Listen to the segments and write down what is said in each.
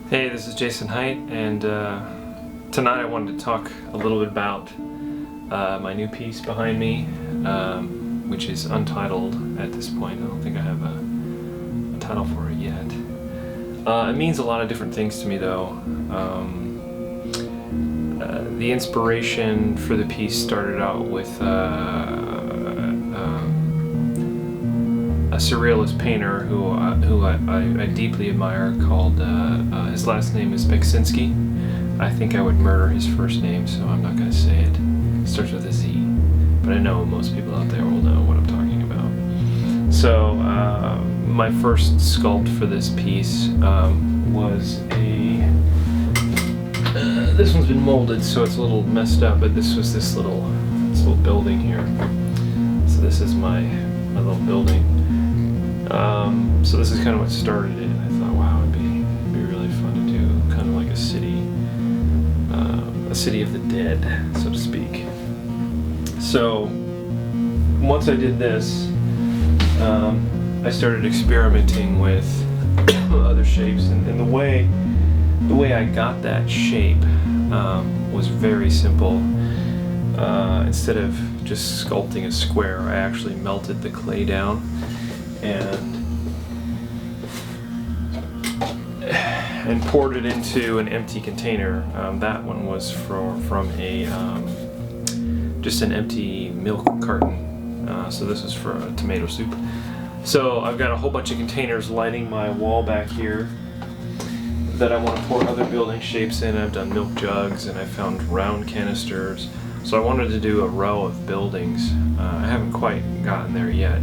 Hey, this is Jason Hite, and tonight I wanted to talk a little bit about my new piece behind me, which is untitled at this point. I don't think I have a title for it yet. It means a lot of different things to me, though. The inspiration for the piece started out with a surrealist painter who I deeply admire called, his last name is Beksinski. I think I would murder his first name, so I'm not going to say it. It starts with a Z, but I know most people out there will know what I'm talking about. So my first sculpt for this piece was this one's been molded, so it's a little messed up, but this was this little building here. So this is my little building. So this is kind of what started it. I thought, wow, it'd be really fun to do kind of like a city of the dead, so to speak. So once I did this, I started experimenting with other shapes, and the way I got that shape was very simple. Instead of just sculpting a square, I actually melted the clay down and poured it into an empty container. That one was from a just an empty milk carton. So this is for a tomato soup. So I've got a whole bunch of containers lining my wall back here that I want to pour other building shapes in. I've done milk jugs, and I found round canisters. So I wanted to do a row of buildings. I haven't quite gotten there yet.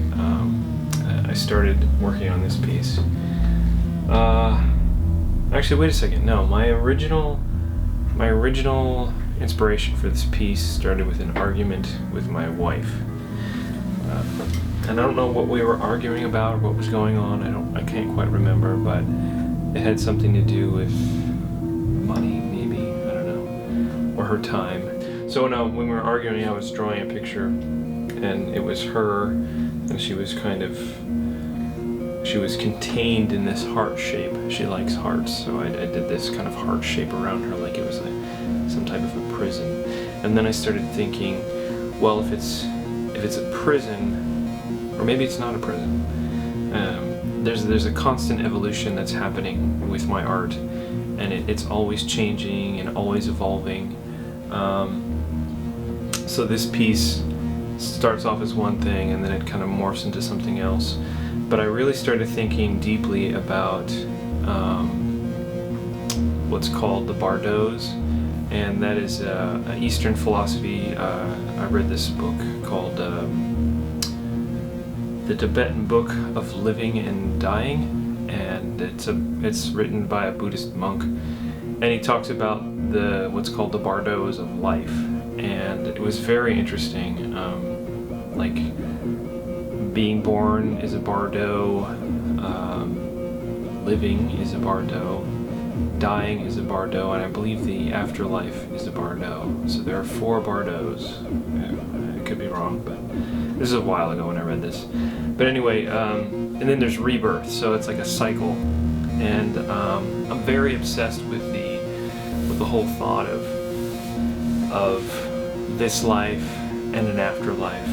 I started working on this piece. Actually, wait a second. No, my original inspiration for this piece started with an argument with my wife. And I don't know what we were arguing about or what was going on. I can't quite remember, but it had something to do with money, maybe, I don't know, or her time. So no, when we were arguing, I was drawing a picture, and it was her, and she was contained in this heart shape. She likes hearts, so I did this kind of heart shape around her, like it was like some type of a prison. And then I started thinking, well, if it's a prison, or maybe it's not a prison. There's a constant evolution that's happening with my art, and it's always changing and always evolving. So this piece starts off as one thing, and then it kind of morphs into something else. But I really started thinking deeply about what's called the Bardos, and that is an Eastern philosophy. I read this book called The Tibetan Book of Living and Dying, and it's written by a Buddhist monk, and he talks about what's called the Bardos of life, and it was very interesting. Like, being born is a bardo, living is a bardo, dying is a bardo, and I believe the afterlife is a bardo. So there are 4 bardos. I could be wrong, but this is a while ago when I read this. But anyway, and then there's rebirth, so it's like a cycle. And I'm very obsessed with the whole thought of this life and an afterlife.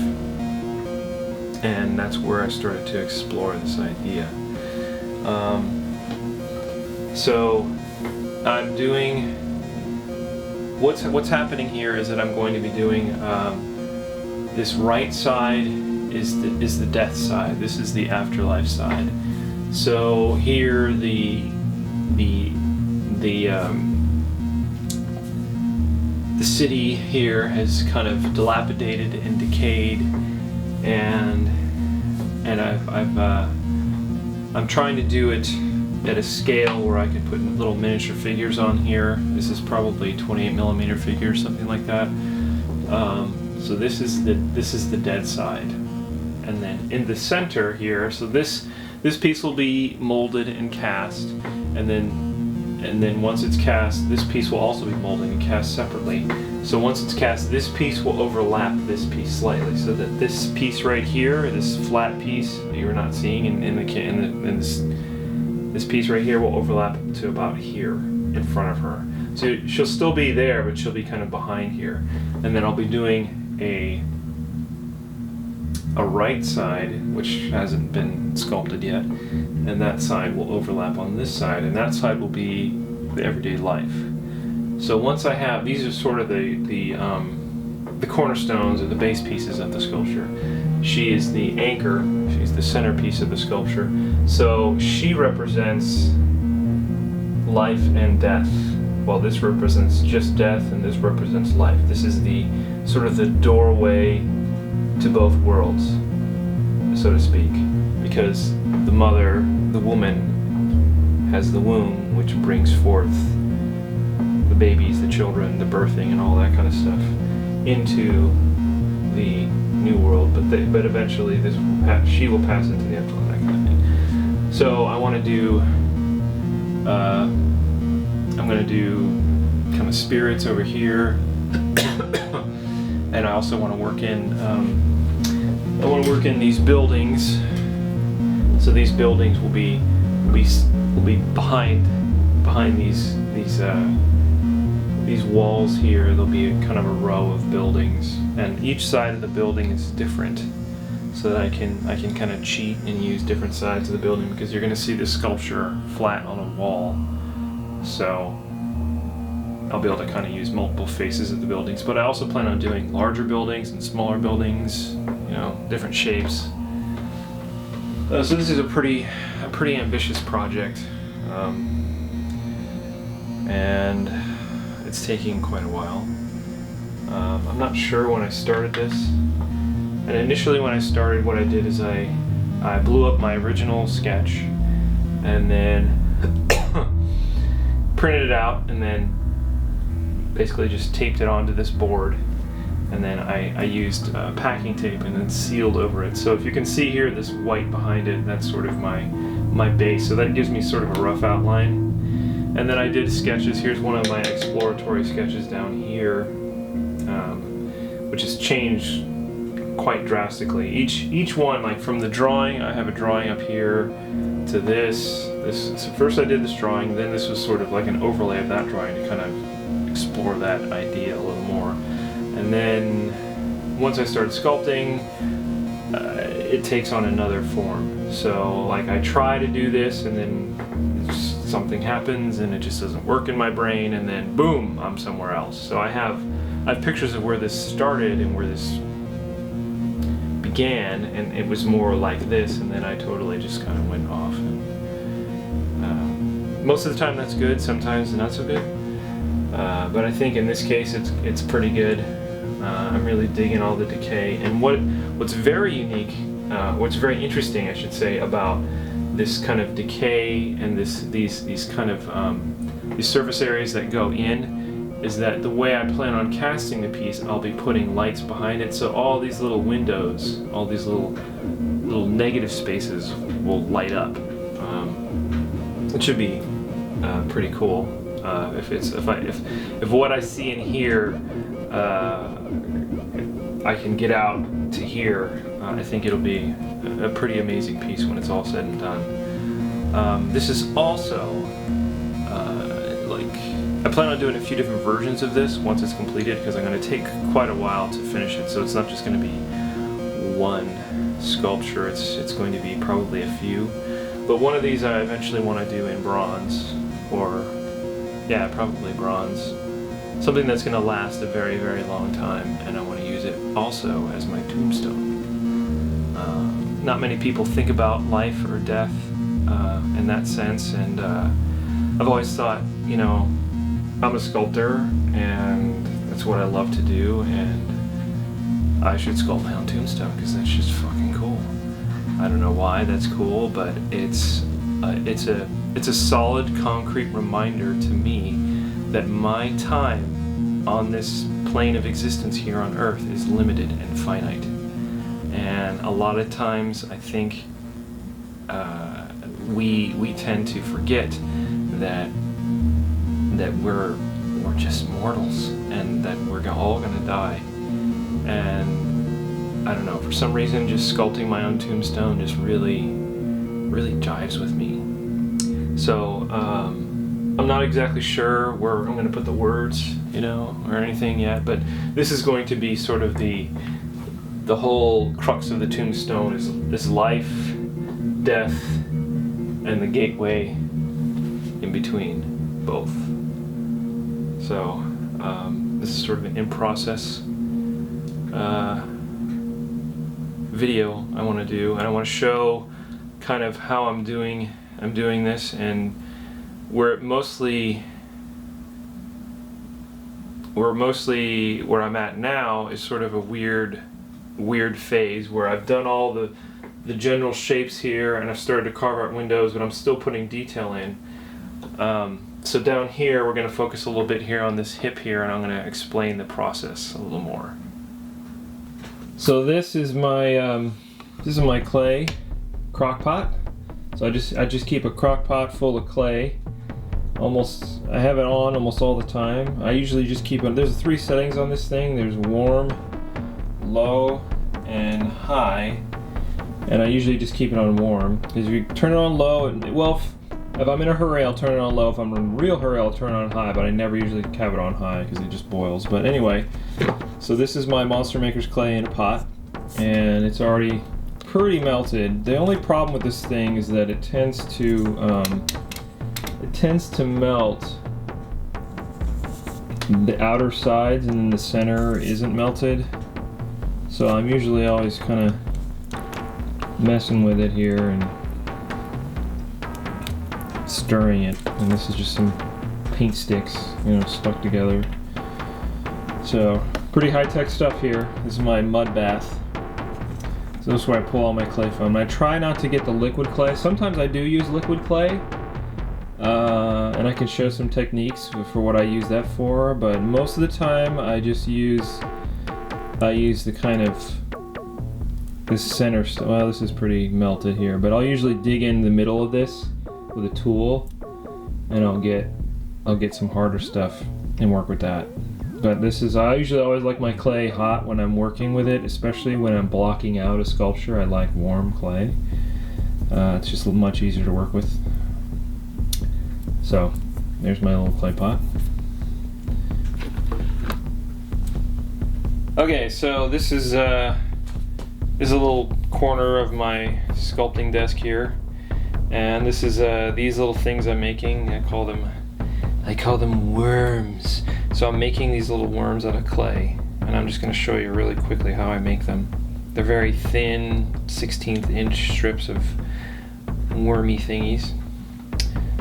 And that's where I started to explore this idea. So I'm doing what's happening here is that I'm going to be doing this right side is the death side. This is the afterlife side. So here the city here has kind of dilapidated and decayed, and I'm trying to do it at a scale where I can put little miniature figures on here. This is probably 28mm figures, something like that. So this is the dead side, and then in the center here, so this piece will be molded and cast, and then once it's cast, this piece will also be molded and cast separately. So once it's cast, this piece will overlap this piece slightly, so that this piece right here, this flat piece that you're not seeing in this piece right here will overlap to about here in front of her. So she'll still be there, but she'll be kind of behind here. And then I'll be doing a right side, which hasn't been sculpted yet, and that side will overlap on this side, and that side will be the everyday life. So once I have, these are sort of the cornerstones or the base pieces of the sculpture. She is the anchor, she's the centerpiece of the sculpture. So she represents life and death, while this represents just death and this represents life. This is the sort of the doorway to both worlds, so to speak, because the mother, the woman, has the womb, which brings forth the babies, the children, the birthing, and all that kind of stuff into the new world. But eventually, she will pass into the afterlife, that kind of thing. So I want to do. I'm going to do kind of spirits over here, and I also want to work in. I want to work in these buildings. So these buildings will be behind these walls here. There'll be a kind of a row of buildings, and each side of the building is different, so that I can kind of cheat and use different sides of the building, because you're going to see this sculpture flat on a wall. So I'll be able to kind of use multiple faces of the buildings, but I also plan on doing larger buildings and smaller buildings, you know, different shapes. So this is a pretty ambitious project, and it's taking quite a while. I'm not sure when I started this, and initially when I started, what I did is I blew up my original sketch and then printed it out, and then basically just taped it onto this board, and then I used packing tape and then sealed over it. So if you can see here, this white behind it, that's sort of my base. So that gives me sort of a rough outline. And then I did sketches. Here's one of my exploratory sketches down here, which has changed quite drastically. Each one, like from the drawing, I have a drawing up here, to this. So first I did this drawing, then this was sort of like an overlay of that drawing to kind of explore that idea a little more. And then once I started sculpting, it takes on another form. So like I try to do this, and then something happens and it just doesn't work in my brain, and then boom, I'm somewhere else. So I have pictures of where this started and where this began, and it was more like this, and then I totally just kind of went off. And, most of the time that's good, sometimes not so good. But I think in this case it's pretty good. I'm really digging all the decay, and what's very unique, what's very interesting, I should say, about this kind of decay and these kind of these surface areas that go in, is that the way I plan on casting the piece, I'll be putting lights behind it, so all these little windows, all these little negative spaces will light up. It should be pretty cool. If what I see in here, I can get out to here, I think it'll be a pretty amazing piece when it's all said and done. This is also I plan on doing a few different versions of this once it's completed, because I'm going to take quite a while to finish it. So it's not just going to be one sculpture. It's going to be probably a few. But one of these I eventually want to do in bronze, or yeah, probably bronze. Something that's going to last a very, very long time, and I want to use it also as my tombstone. Not many people think about life or death in that sense, and I've always thought, you know, I'm a sculptor, and that's what I love to do, and I should sculpt my own tombstone, because that's just fucking cool. I don't know why that's cool, but it's a solid concrete reminder to me that my time on this plane of existence here on Earth is limited and finite. And a lot of times I think we tend to forget that we're just mortals, and that we're all gonna die. And I don't know, for some reason just sculpting my own tombstone just really jives with me. So I'm not exactly sure where I'm going to put the words, you know, or anything yet, but this is going to be sort of the whole crux of the tombstone is life, death, and the gateway in between both. So this is sort of an in-process video I want to do, and I want to show kind of how I'm doing this, and where I'm at now is sort of a weird phase where I've done all the general shapes here, and I've started to carve out windows, but I'm still putting detail in. So down here we're going to focus a little bit here on this hip here, and I'm going to explain the process a little more. So this is my clay crock pot. So I just keep a crock pot full of clay. I have it on almost all the time. I usually just keep it. There's 3 settings on this thing. There's warm, low, and high. And I usually just keep it on warm, because if you turn it on low, if I'm in a hurry, I'll turn it on low. If I'm in a real hurry, I'll turn it on high, but I never usually have it on high because it just boils. But anyway, so this is my Monster Maker's clay in a pot, and it's already pretty melted. The only problem with this thing is that it tends to melt the outer sides, and then the center isn't melted. So I'm usually always kind of messing with it here and stirring it, and this is just some paint sticks, you know, stuck together. So pretty high-tech stuff here. This is my mud bath. So this is where I pull all my clay from. I try not to get the liquid clay. Sometimes I do use liquid clay, and I can show some techniques for what I use that for, but most of the time I just use the kind of this center stuff. Well, this is pretty melted here, but I'll usually dig in the middle of this with a tool, and I'll get some harder stuff and work with that. But I usually always like my clay hot when I'm working with it, especially when I'm blocking out a sculpture. I like warm clay. It's just much easier to work with. So there's my little clay pot. Okay, so this is a little corner of my sculpting desk here, and this is these little things I'm making. I call them worms. So I'm making these little worms out of clay, and I'm just going to show you really quickly how I make them. They're very thin 1/16 inch strips of wormy thingies.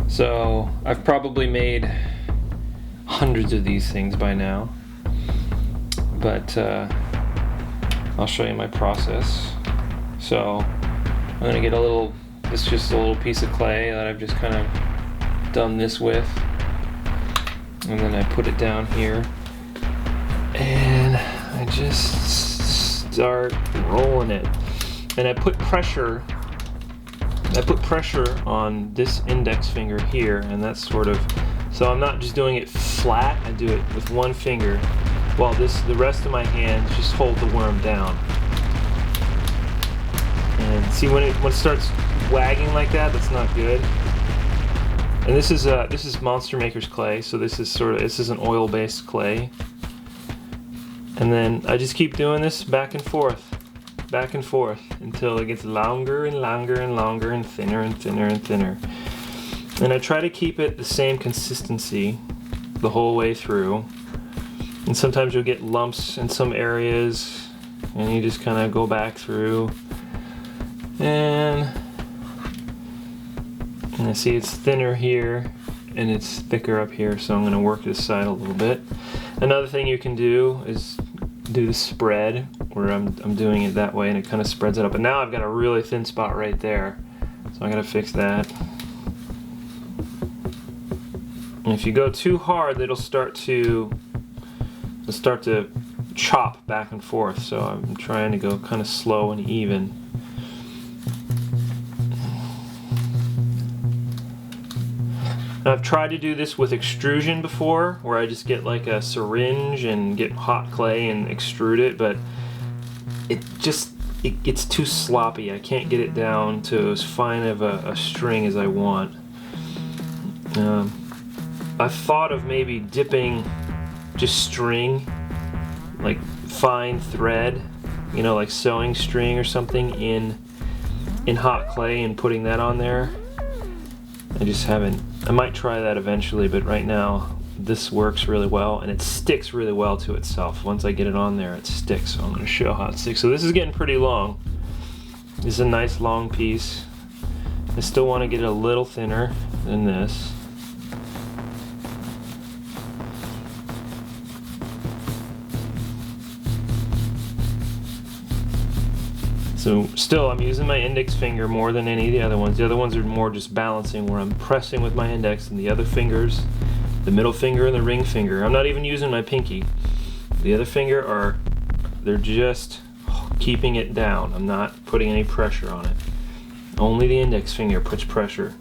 So I've probably made hundreds of these things by now, but I'll show you my process. So I'm going to get it's just a little piece of clay that I've just kind of done this with, and then I put it down here, and I just start rolling it, and I put pressure on this index finger here, and that's sort of, so I'm not just doing it flat, I do it with one finger, while the rest of my hands just hold the worm down. And see, when it starts wagging like that, that's not good. And this is Monster Maker's clay, so this is an oil-based clay. And then I just keep doing this back and forth until it gets longer and longer and longer and thinner and thinner and thinner. And I try to keep it the same consistency the whole way through. And sometimes you'll get lumps in some areas, and you just kind of go back through. And I see it's thinner here and it's thicker up here, so I'm going to work this side a little bit. Another thing you can do is do the spread, where I'm doing it that way and it kind of spreads it up. And now I've got a really thin spot right there, so I got to fix that. And if you go too hard, it'll start to chop back and forth, so I'm trying to go kind of slow and even. Now, I've tried to do this with extrusion before, where I just get like a syringe and get hot clay and extrude it, but it gets too sloppy. I can't get it down to as fine of a string as I want. I thought of maybe dipping just string, like fine thread, you know, like sewing string or something in hot clay and putting that on there. I just haven't. I might try that eventually, but right now this works really well and it sticks really well to itself. Once I get it on there, it sticks. So I'm going to show how it sticks. So this is getting pretty long. This is a nice long piece. I still want to get it a little thinner than this. So still, I'm using my index finger more than any of the other ones. The other ones are more just balancing, where I'm pressing with my index, and the other fingers, the middle finger and the ring finger, I'm not even using my pinky. The other finger they're just keeping it down. I'm not putting any pressure on it. Only the index finger puts pressure.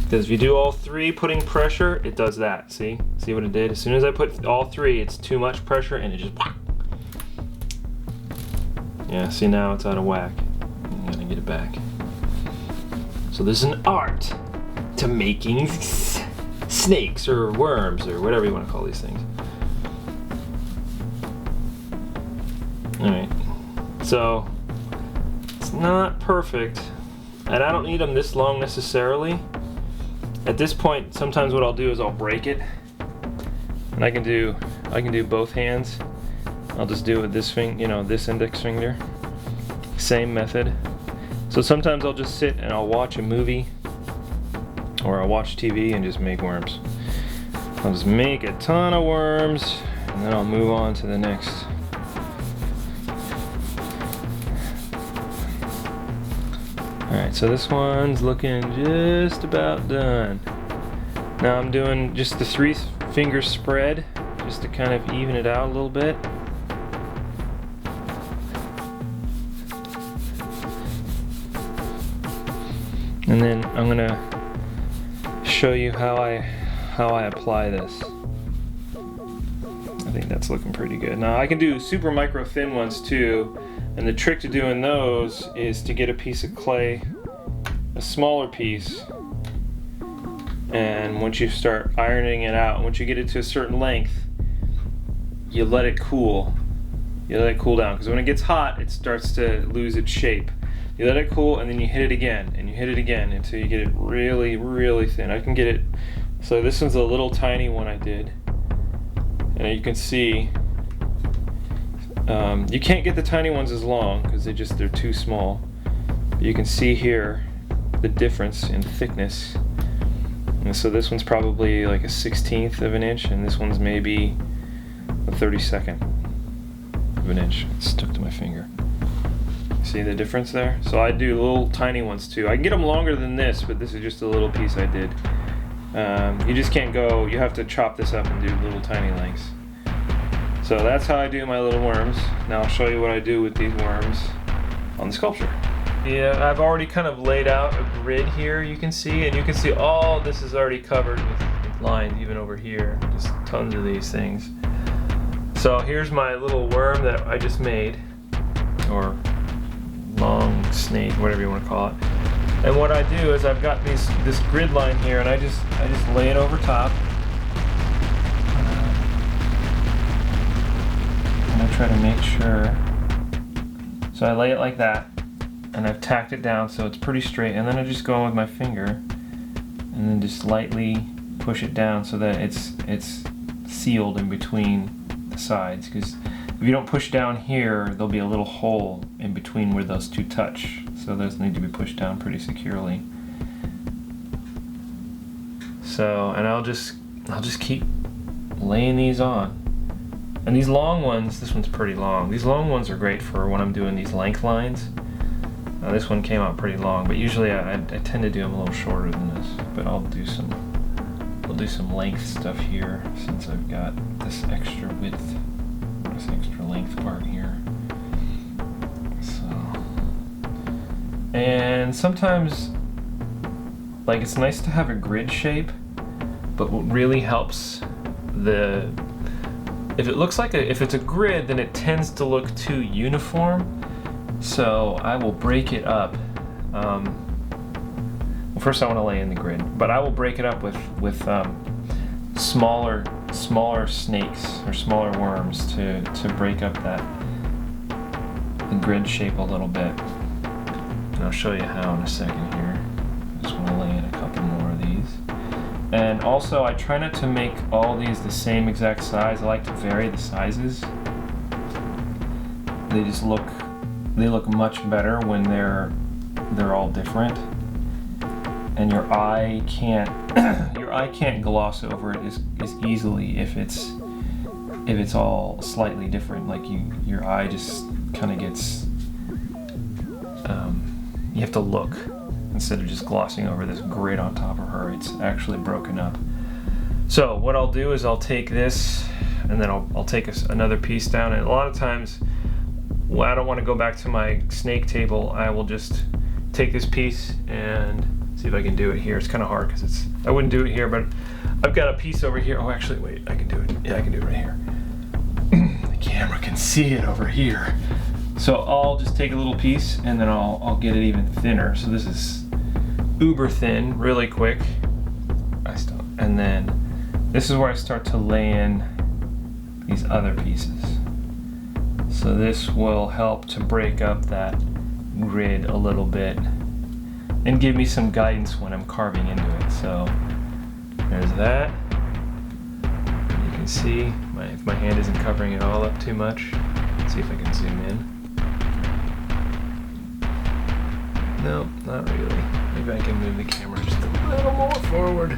Because if you do all three putting pressure, it does that. See? See what it did? As soon as I put all three, it's too much pressure and it just... Yeah, see, now it's out of whack. I'm gonna get it back. So there's an art to making snakes or worms or whatever you want to call these things. Alright, so it's not perfect, and I don't need them this long necessarily. At this point, sometimes what I'll do is I'll break it, and I can do both hands. I'll just do it with this this index finger. Same method. So sometimes I'll just sit and I'll watch a movie or I'll watch TV and just make worms. I'll just make a ton of worms and then I'll move on to the next. Alright, so this one's looking just about done. Now I'm doing just the 3-finger spread just to kind of even it out a little bit. And then I'm gonna show you how I apply this. I think that's looking pretty good. Now I can do super micro thin ones too, and the trick to doing those is to get a piece of clay, a smaller piece, and once you start ironing it out, once you get it to a certain length, you let it cool. You let it cool down, because when it gets hot, it starts to lose its shape. You let it cool and then you hit it again and you hit it again until you get it really, really thin. I can get it, so this one's a little tiny one I did. And you can see, you can't get the tiny ones as long because they're too small. But you can see here the difference in thickness. And so this one's probably like a 1/16 of an inch and this one's maybe a 32nd of an inch. It's stuck to my finger. See the difference there? So I do little tiny ones too. I can get them longer than this, but this is just a little piece I did. You just can't go, you have to chop this up and do little tiny lengths. So that's how I do my little worms. Now I'll show you what I do with these worms on the sculpture. Yeah, I've already kind of laid out a grid here, you can see, and you can see all this is already covered with lines, even over here. Just tons of these things. So here's my little worm that I just made, or long snake, whatever you want to call it. And what I do is I've got this grid line here, and I just lay it over top, and I try to make sure. So I lay it like that, and I've tacked it down so it's pretty straight, and then I just go in with my finger, and then just lightly push it down so that it's sealed in between the sides. Because if you don't push down here, there'll be a little hole in between where those two touch. So those need to be pushed down pretty securely. So, and I'll just keep laying these on. And these long ones, this one's pretty long. These long ones are great for when I'm doing these length lines. This one came out pretty long, but usually I tend to do them a little shorter than this. But I'll do some length stuff here since I've got this extra width. This extra length part here. So, and sometimes, like, it's nice to have a grid shape, but what really helps if it looks like if it's a grid, then it tends to look too uniform. So I will break it up. Well, first I want to lay in the grid, but I will break it up with smaller snakes or smaller worms to break up the grid shape a little bit. And I'll show you how in a second here. I just want to lay in a couple more of these. And also, I try not to make all these the same exact size. I like to vary the sizes. They look much better when they're all different. And your eye can't gloss over it as easily if it's all slightly different. Like your eye just kind of gets you have to look instead of just glossing over this grid on top of her. It's actually broken up. So what I'll do is I'll take this and then I'll take another piece down, and a lot of times when I don't want to go back to my snake table, I will just take this piece and see if I can do it here. It's kind of hard because I wouldn't do it here, but I've got a piece over here. Oh, actually, wait, I can do it. Yeah, I can do it right here. The camera can see it over here. So I'll just take a little piece and then I'll get it even thinner. So this is uber thin, really quick. And then this is where I start to lay in these other pieces. So this will help to break up that grid a little bit and give me some guidance when I'm carving into it. So there's that. You can see if my hand isn't covering it all up too much. Let's see if I can zoom in. No, not really. Maybe I can move the camera just a little more forward.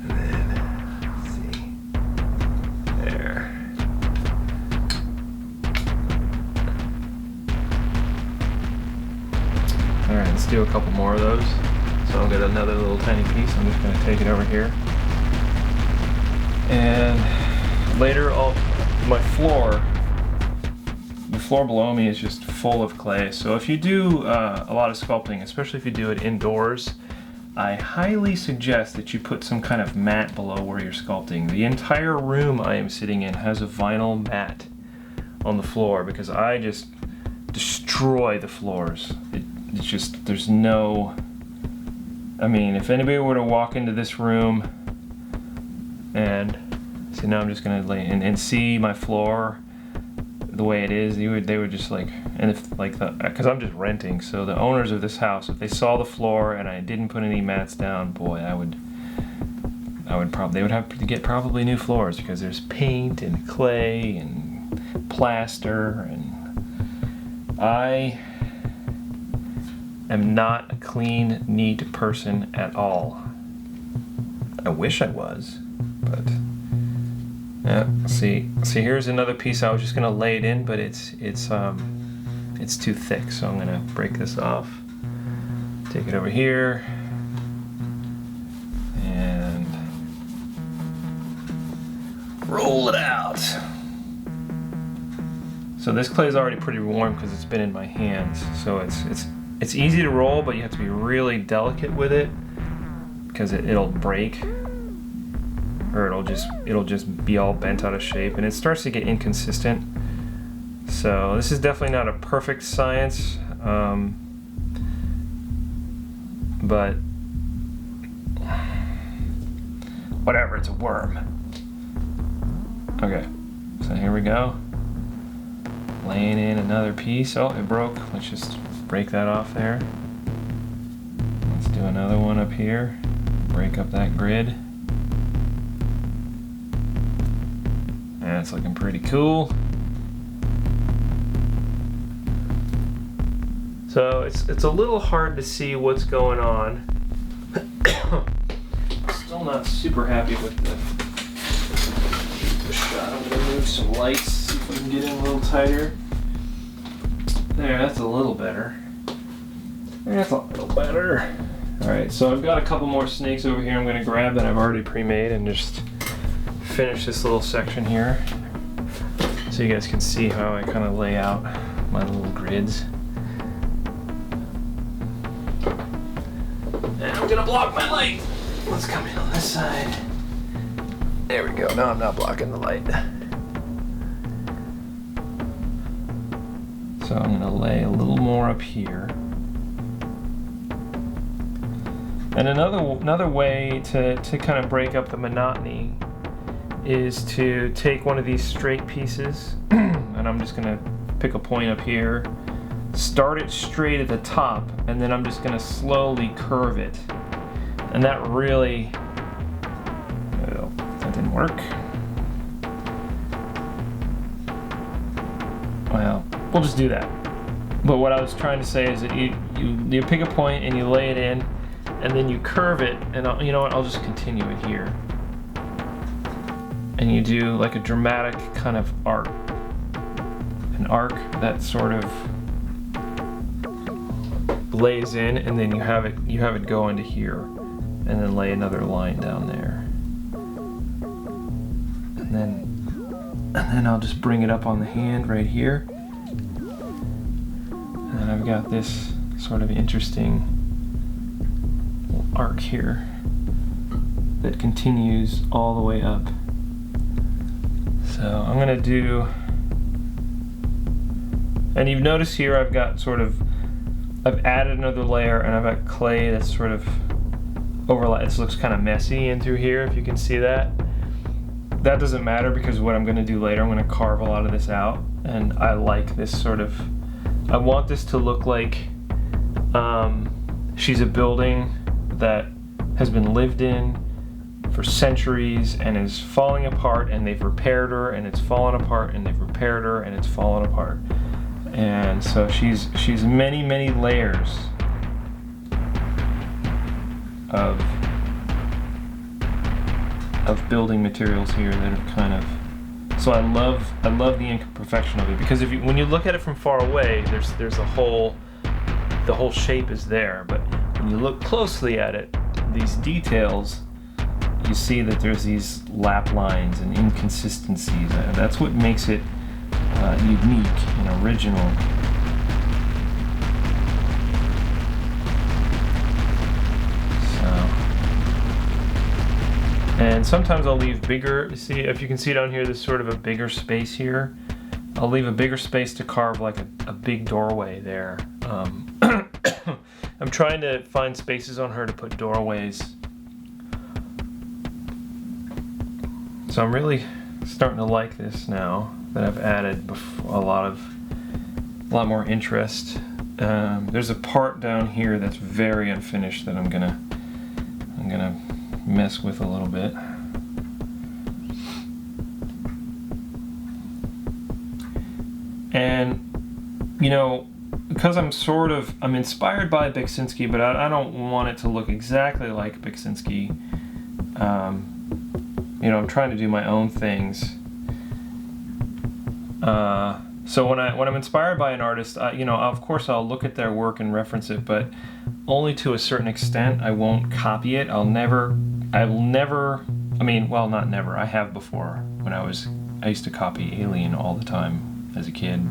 And then, let's see. There. Alright, let's do a couple more of those. So I'll get another little tiny piece. I'm just going to take it over here. And later, the floor below me is just full of clay. So if you do a lot of sculpting, especially if you do it indoors, I highly suggest that you put some kind of mat below where you're sculpting. The entire room I am sitting in has a vinyl mat on the floor because I just destroy the floors. It's just, there's no, I mean, if anybody were to walk into this room and see, now I'm just gonna lay and see my floor the way it is, they would just like, and if like because I'm just renting, so the owners of this house, if they saw the floor and I didn't put any mats down, boy, they would have to get probably new floors because there's paint and clay and plaster, and I am not a clean, neat person at all. I wish I was, but yeah. See, here's another piece. I was just gonna lay it in, but it's too thick, so I'm gonna break this off. Take it over here, and roll it out. So this clay is already pretty warm because it's been in my hands. So it's easy to roll, but you have to be really delicate with it because it'll break. Or it'll just be all bent out of shape, and it starts to get inconsistent. So this is definitely not a perfect science, but whatever, it's a worm. Okay, so here we go. Laying in another piece. Oh, it broke. Let's just break that off there. Let's do another one up here. Break up that grid. And it's looking pretty cool. So it's a little hard to see what's going on. Still not super happy with the shot. I'm gonna move some lights, see if we can get in a little tighter. There, that's a little better. That's a little better. Alright, so I've got a couple more snakes over here I'm gonna grab that I've already pre-made and just finish this little section here so you guys can see how I kind of lay out my little grids. And I'm gonna block my light. Let's come in on this side. There we go. No, I'm not blocking the light. So I'm gonna lay a little more up here. And another way to kind of break up the monotony is to take one of these straight pieces, and I'm just gonna pick a point up here, start it straight at the top, and then I'm just gonna slowly curve it. And that really, well, that didn't work. Well, we'll just do that. But what I was trying to say is that you pick a point and you lay it in, and then you curve it, and you know what, I'll just continue it here. And you do like a dramatic kind of arc. An arc that sort of lays in, and then you have it go into here, and then lay another line down there. And then I'll just bring it up on the hand right here. And then I've got this sort of interesting arc here that continues all the way up. So I'm gonna do, and you've noticed here I've added another layer, and I've got clay that's sort of overlap. This looks kind of messy in through here, if you can see that. That doesn't matter, because what I'm gonna do later, I'm gonna carve a lot of this out, and I like this sort of, I want this to look like she's a building that has been lived in for centuries and is falling apart, and they've repaired her, and it's fallen apart, and they've repaired her, and it's fallen apart. And so she's many layers of building materials here that are kind of, so I love the imperfection of it, because when you look at it from far away, there's the whole shape is there, but when you look closely at it, these details, you see that there's these lap lines and inconsistencies. That's what makes it unique and original. So, and sometimes I'll leave bigger, see if you can see down here, there's sort of a bigger space here. I'll leave a bigger space to carve like a big doorway there. I'm trying to find spaces on her to put doorways. So I'm really starting to like this now that I've added a lot more interest. There's a part down here that's very unfinished that I'm gonna mess with a little bit. And you know, because I'm inspired by Beksinski, but I don't want it to look exactly like Beksinski. You know, I'm trying to do my own things. So when I'm inspired by an artist, you know, of course I'll look at their work and reference it, but only to a certain extent. I won't copy it. I will never. I mean, well, not never. I have before. I used to copy Alien all the time as a kid,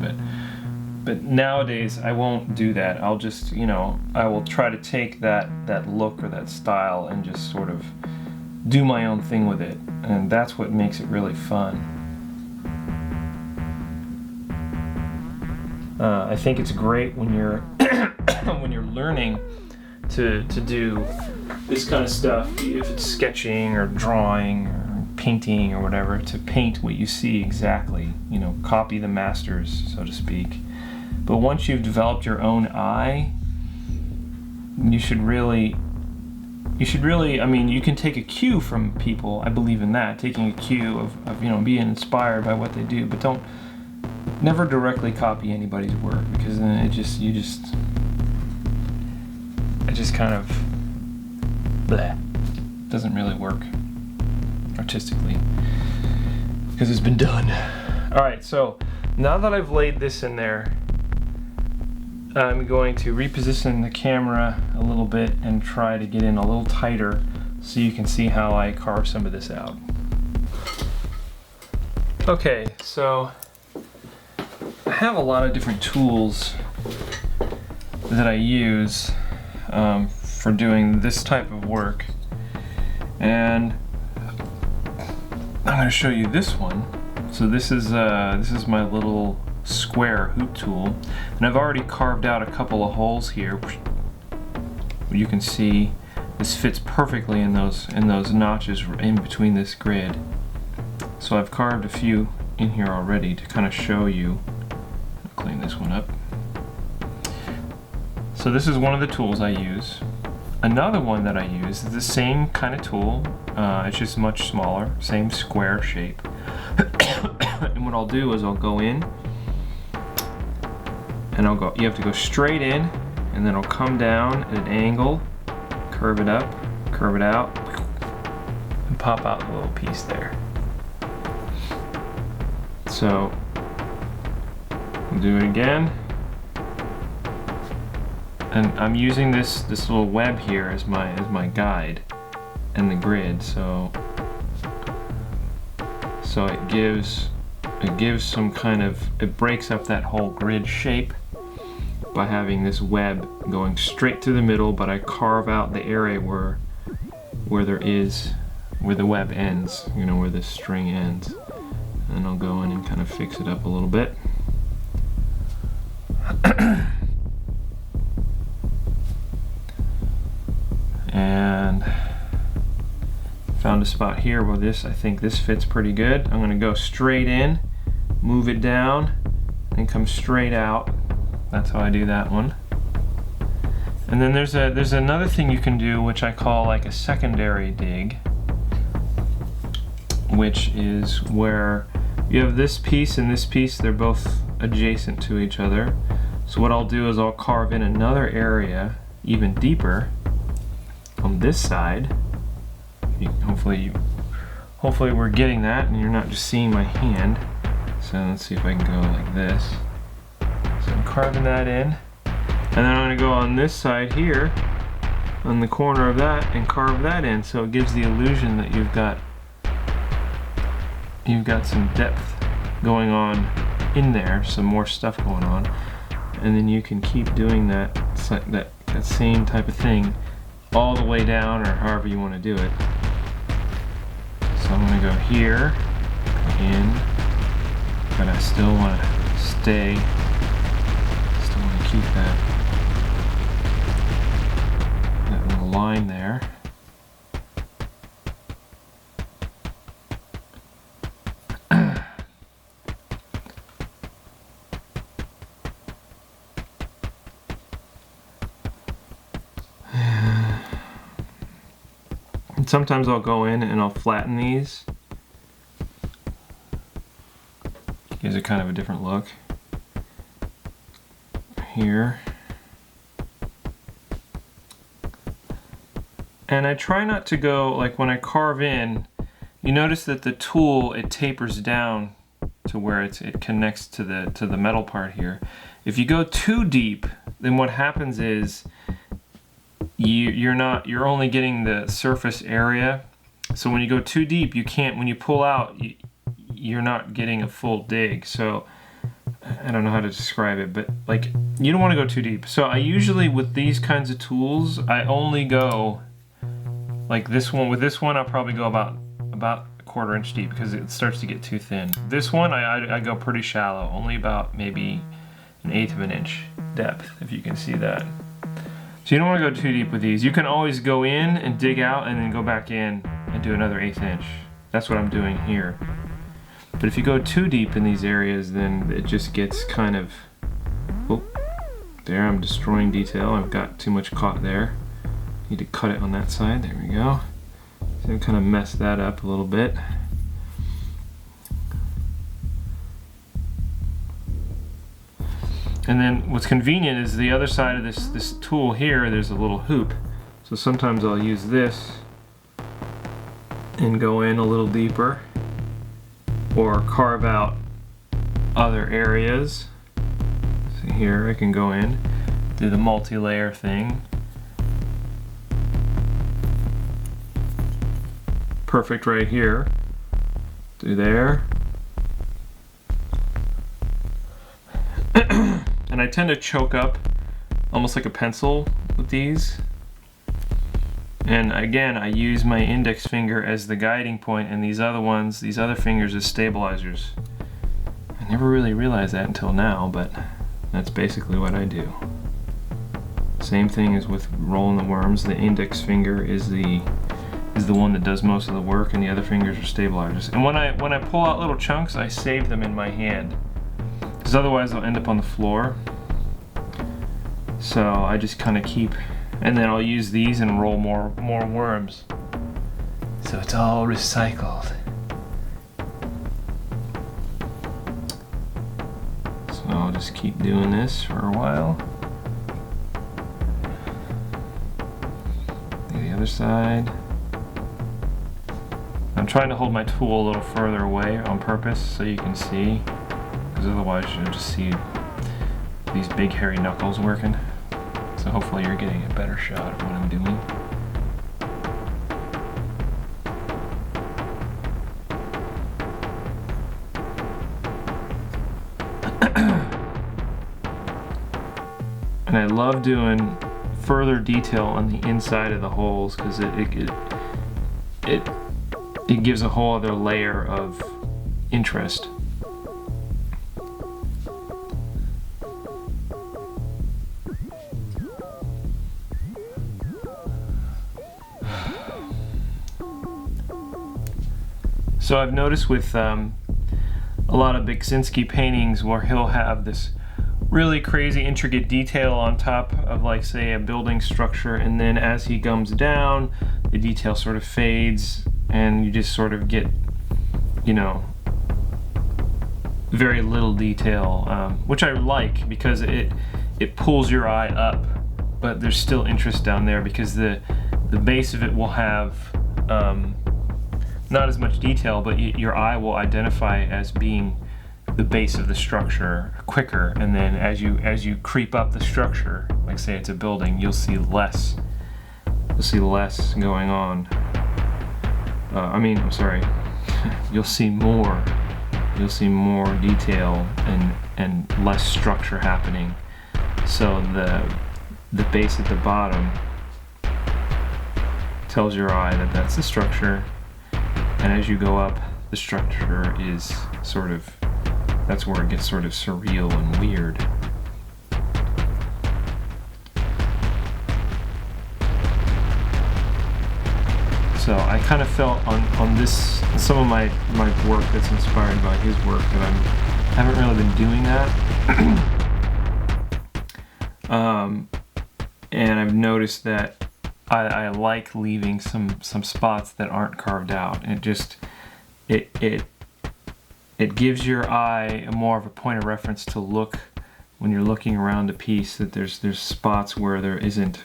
but nowadays I won't do that. I'll just, you know, I will try to take that look or that style and just sort of do my own thing with it, and that's what makes it really fun. I think it's great when you're when you're learning to do this kind of stuff, if it's sketching or drawing or painting or whatever, to paint what you see exactly, you know, copy the masters, so to speak. But once you've developed your own eye, you should really, I mean, you can take a cue from people. I believe in that, taking a cue of you know, being inspired by what they do, but never directly copy anybody's work, because then it just kind of bleh, doesn't really work artistically, because it's been done. Alright, so now that I've laid this in there, I'm going to reposition the camera a little bit and try to get in a little tighter so you can see how I carve some of this out. Okay, so I have a lot of different tools that I use for doing this type of work, and I'm going to show you this one. So this is my little square hoop tool, and I've already carved out a couple of holes here. You can see this fits perfectly in those notches in between this grid. So I've carved a few in here already to kind of show you. I'll clean this one up. So this is one of the tools I use. Another one that I use is the same kind of tool, it's just much smaller, same square shape. And what I'll do is I'll go in, and you have to go straight in, and then I'll come down at an angle, curve it up, curve it out, and pop out a little piece there. So, I'll do it again. And I'm using this little web here as my guide and the grid, so it gives some kind of, it breaks up that whole grid shape by having this web going straight through the middle, but I carve out the area where the web ends, you know, where the string ends. And I'll go in and kind of fix it up a little bit. And found a spot here where I think this fits pretty good. I'm gonna go straight in, move it down, and come straight out. That's how I do that one. And then there's another thing you can do, which I call like a secondary dig, which is where you have this piece and this piece, they're both adjacent to each other. So what I'll do is I'll carve in another area even deeper on this side. Hopefully we're getting that and you're not just seeing my hand. So let's see if I can go like this. So I'm carving that in, and then I'm going to go on this side here on the corner of that and carve that in, so it gives the illusion that you've got some depth going on in there, some more stuff going on, and then you can keep doing that same type of thing all the way down, or however you want to do it. So I'm going to go here, in, but I still want to keep that little line there. And sometimes I'll go in and I'll flatten these. Gives it kind of a different look. Here. And I try not to go, like when I carve in, you notice that the tool, it tapers down to where it connects to the metal part here. If you go too deep, then what happens is you're only getting the surface area. So when you go too deep, you can't, when you pull out, you're not getting a full dig. So I don't know how to describe it, but like, you don't want to go too deep. So I usually, with these kinds of tools, I only go like this one. With this one, I'll probably go about a quarter inch deep because it starts to get too thin. This one, I go pretty shallow, only about maybe 1/8 of an inch depth, if you can see that. So you don't want to go too deep with these. You can always go in and dig out and then go back in and do another 1/8 inch. That's what I'm doing here. But if you go too deep in these areas, then it just gets kind of, oh, there, I'm destroying detail. I've got too much caught there. Need to cut it on that side. There we go. So I kind of mess that up a little bit. And then what's convenient is the other side of this tool here, there's a little hoop. So sometimes I'll use this and go in a little deeper, or carve out other areas. So here I can go in, do the multi-layer thing. Perfect right here. Do there. And I tend to choke up almost like a pencil with these. And again, I use my index finger as the guiding point, and these other fingers as stabilizers. I never really realized that until now, but that's basically what I do. Same thing as with rolling the worms. The index finger is the one that does most of the work, and the other fingers are stabilizers. And when I pull out little chunks, I save them in my hand, because otherwise they'll end up on the floor. So I just kind of keep, and then I'll use these and roll more worms. So it's all recycled. So I'll just keep doing this for a while. Do the other side. I'm trying to hold my tool a little further away on purpose so you can see, because otherwise you'll just see these big hairy knuckles working. So hopefully you're getting a better shot of what I'm doing. And I love doing further detail on the inside of the holes, because it gives a whole other layer of interest. So I've noticed with a lot of Beksinski paintings where he'll have this really crazy intricate detail on top of, like, say, a building structure, and then as he comes down, the detail sort of fades and you just sort of get, you know, very little detail, which I like, because it pulls your eye up, but there's still interest down there, because the base of it will have not as much detail, but your eye will identify as being the base of the structure quicker, and then as you creep up the structure, like say it's a building, you'll see less going on. I'm sorry, you'll see more detail and less structure happening. So the base at the bottom tells your eye that that's the structure, and as you go up, the structure is sort of, that's where it gets sort of surreal and weird. So I kind of felt on this, some of my work that's inspired by his work, that I haven't really been doing that. And I've noticed that I like leaving some spots that aren't carved out. And it gives your eye more of a point of reference to look when you're looking around a piece, that there's spots where there isn't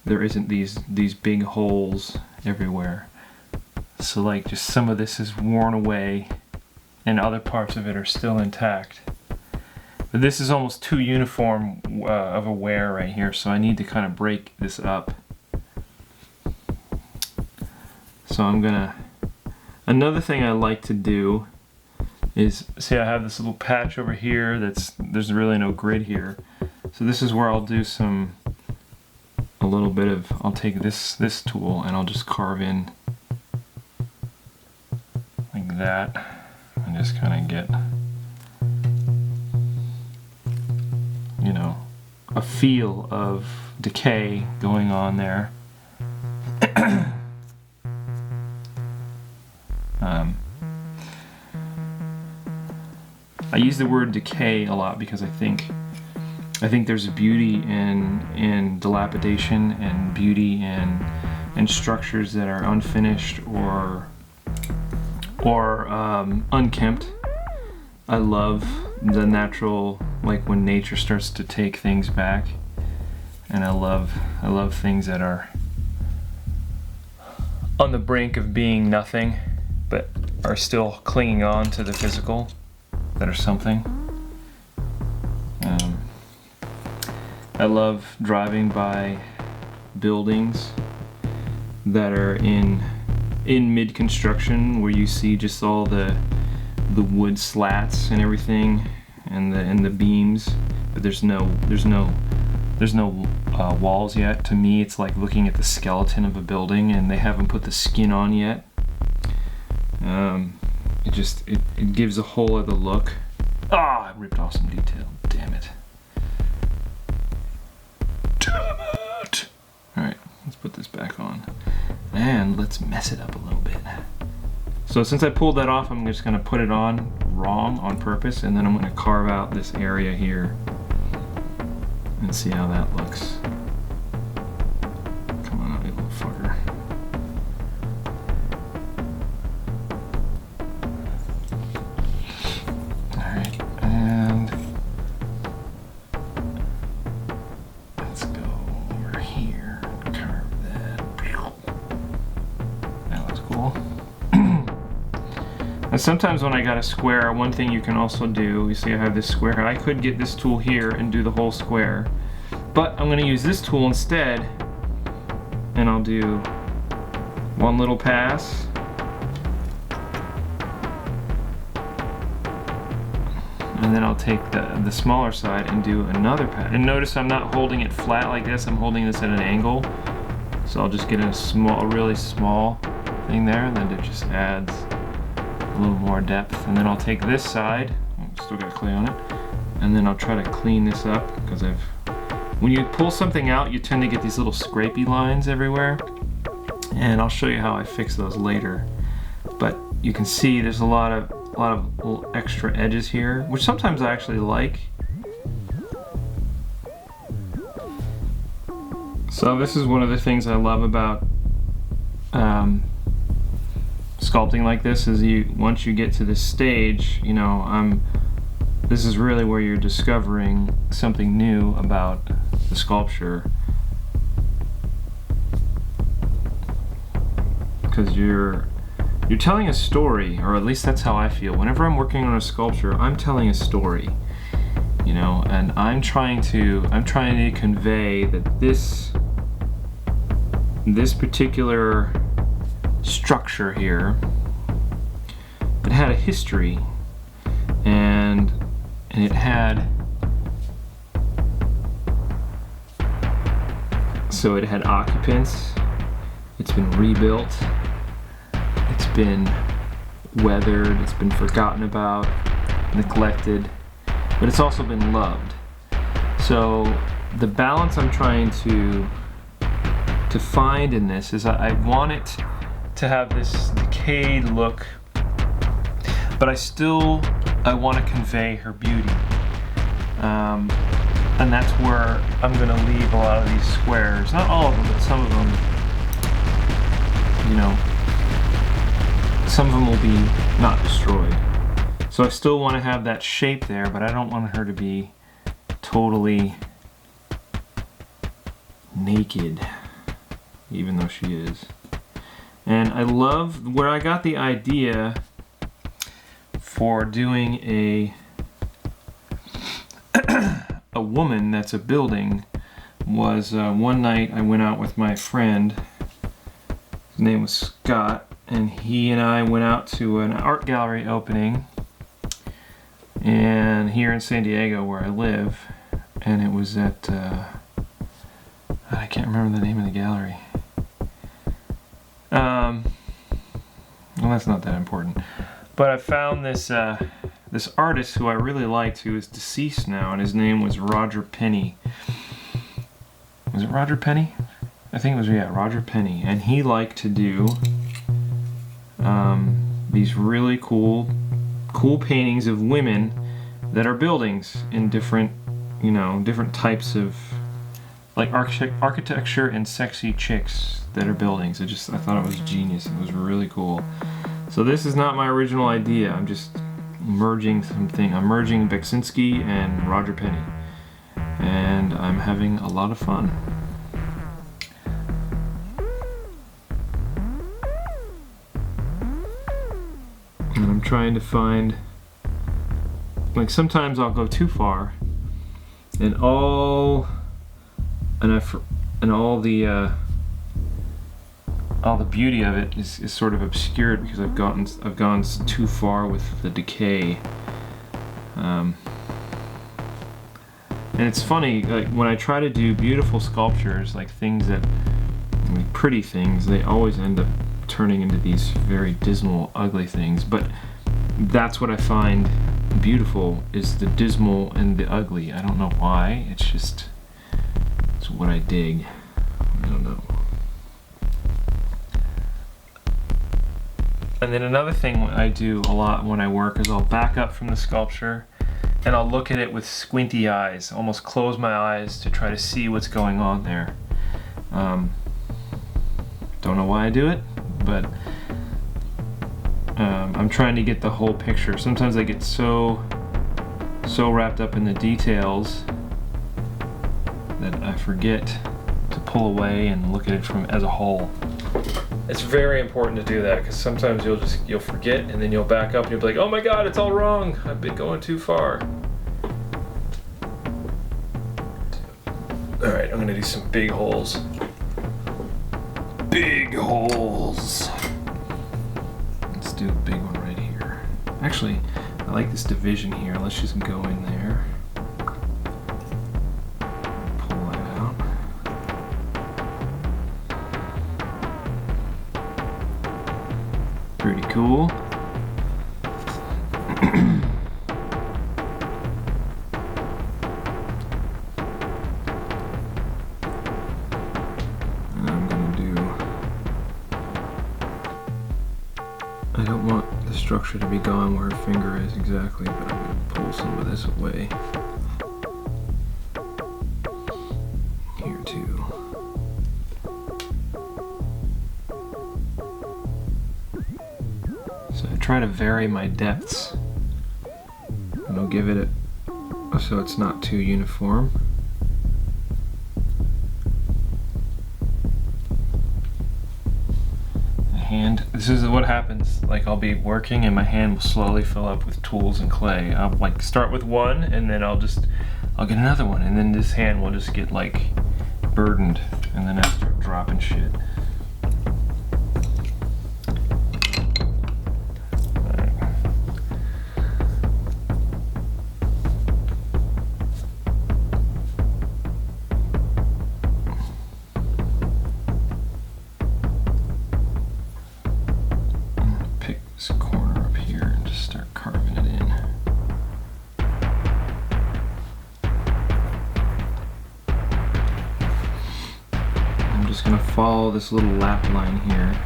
these big holes everywhere. So like, just some of this is worn away and other parts of it are still intact. But this is almost too uniform of a wear right here, so I need to kind of break this up. So another thing I like to do is, see, I have this little patch over here there's really no grid here. So this is where I'll do a little bit of, I'll take this tool and I'll just carve in like that, and just kind of get, you know, a feel of decay going on there. I use the word decay a lot because I think there's a beauty in dilapidation, and beauty in structures that are unfinished or unkempt. I love the natural, like when nature starts to take things back, and I love things that are on the brink of being nothing, but are still clinging on to the physical, that are something. I love driving by buildings that are in mid-construction, where you see just all the wood slats and everything, and the beams, but there's no walls yet. To me, it's like looking at the skeleton of a building, and they haven't put the skin on yet. It gives a whole other look. I ripped off some detail. Damn it. and let's mess it up a little bit. So since I pulled that off, I'm just gonna put it on wrong on purpose, and then I'm gonna carve out this area here and see how that looks. Come on out, you little fucker. Alright, and let's go over here and carve that. That looks cool. And sometimes when I got a square, one thing you can also do, you see I have this square, I could get this tool here and do the whole square, but I'm going to use this tool instead, and I'll do one little pass, and then I'll take the smaller side and do another pass. And notice I'm not holding it flat like this, I'm holding this at an angle, so I'll just get a really small thing there, and then it just adds a little more depth. And then I'll take this side, still got clay on it, and then I'll try to clean this up, because when you pull something out, you tend to get these little scrapey lines everywhere, and I'll show you how I fix those later. But you can see there's a lot of little extra edges here, which sometimes I actually like. So this is one of the things I love about sculpting like this, is once you get to this stage, you know, this is really where you're discovering something new about the sculpture, because you're telling a story, or at least that's how I feel. Whenever I'm working on a sculpture, I'm telling a story, you know, and I'm trying to convey that this particular structure here, it had a history, and it had occupants, it's been rebuilt, it's been weathered, it's been forgotten about, neglected, but it's also been loved. So the balance I'm trying to find in this is I want it to have this decayed look, but I want to convey her beauty, and that's where I'm going to leave a lot of these squares, not all of them, but some of them, you know, some of them will be not destroyed. So I still want to have that shape there, but I don't want her to be totally naked, even though she is. And I love where I got the idea for doing a woman that's a building was one night I went out with my friend. His name was Scott, and he and I went out to an art gallery opening, and here in San Diego where I live, and it was at I can't remember the name of the gallery. Well, that's not that important. But I found this this artist who I really liked, who is deceased now, and his name was Roger Penny. Was it Roger Penny? I think it was, yeah, Roger Penny. And he liked to do these really cool paintings of women that are buildings in different, you know, different types of, like, architecture and sexy chicks that are buildings. I thought it was genius. It was really cool. So this is not my original idea. I'm just merging something. I'm merging Beksinski and Roger Penny, and I'm having a lot of fun. And I'm trying to find, like, sometimes I'll go too far, and all the beauty of it is sort of obscured because I've gone too far with the decay. And it's funny, like, when I try to do beautiful sculptures, like things that, like pretty things, they always end up turning into these very dismal, ugly things. But that's what I find beautiful, is the dismal and the ugly. I don't know why, it's what I dig. I don't know. And then another thing I do a lot when I work is I'll back up from the sculpture and I'll look at it with squinty eyes, almost close my eyes to try to see what's going on there. Don't know why I do it, but I'm trying to get the whole picture. Sometimes I get so wrapped up in the details that I forget to pull away and look at it as a whole. It's very important to do that because sometimes you'll forget and then you'll back up and you'll be like, oh my god, it's all wrong. I've been going too far. Alright, I'm gonna do some big holes. Big holes. Let's do a big one right here. Actually, I like this division here. Let's just go in there. Pull that out. Pretty cool. I don't want the structure to be gone where her finger is exactly, but I'm going to pull some of this away. Here too. So I try to vary my depths. And I'll give it so it's not too uniform. This is what happens, like I'll be working and my hand will slowly fill up with tools and clay. I'll like start with one and then I'll get another one and then this hand will just get like burdened and then I start dropping shit. Corner up here and just start carving it in. I'm just going to follow this little lap line here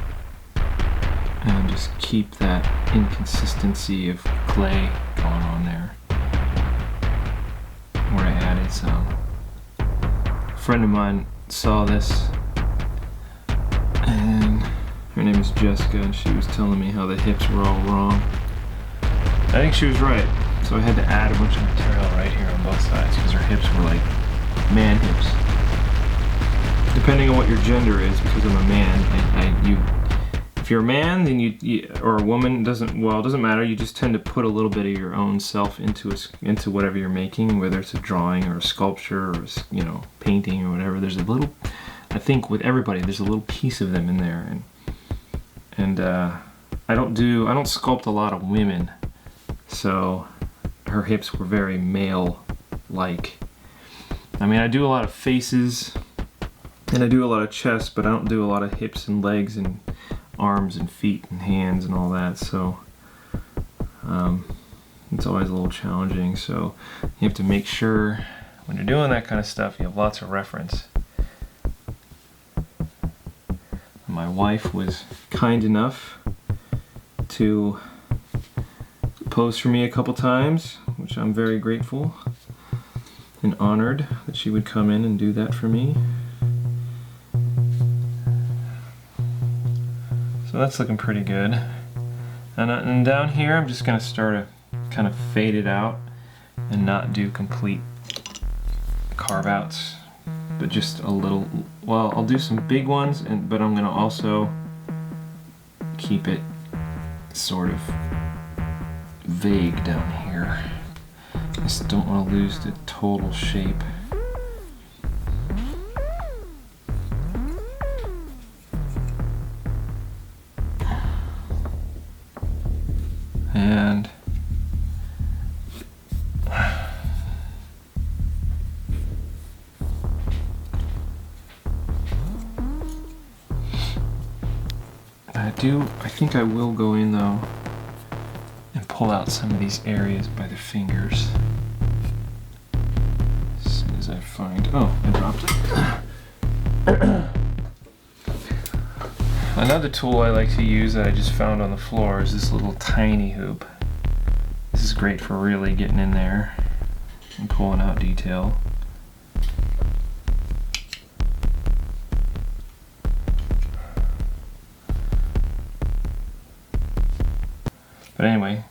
and just keep that inconsistency of clay going on there where I added some. A friend of mine saw this and her name is Jessica, and she was telling me how the hips were all wrong. I think she was right, so I had to add a bunch of material right here on both sides because her hips were like man hips. Depending on what your gender is, because I'm a man, if you're a man, then you or a woman, it doesn't matter. You just tend to put a little bit of your own self into whatever you're making, whether it's a drawing or a sculpture or painting or whatever. There's a little, I think with everybody, there's a little piece of them in there, and I don't sculpt a lot of women, so her hips were very male-like. I mean, I do a lot of faces, and I do a lot of chest, but I don't do a lot of hips and legs and arms and feet and hands and all that, so it's always a little challenging. So you have to make sure when you're doing that kind of stuff, you have lots of reference. My wife was kind enough to pose for me a couple times, which I'm very grateful and honored that she would come in and do that for me. So that's looking pretty good. And down here I'm just going to start to kind of fade it out and not do complete carve outs, but just a little. Well, I'll do some big ones, but I'm going to also keep it sort of vague down here. I just don't want to lose the total shape. And I think I will go in though and pull out some of these areas by the fingers as soon as I find, oh, I dropped it. Another tool I like to use that I just found on the floor is this little tiny hoop. This is great for really getting in there and pulling out detail. But anyway,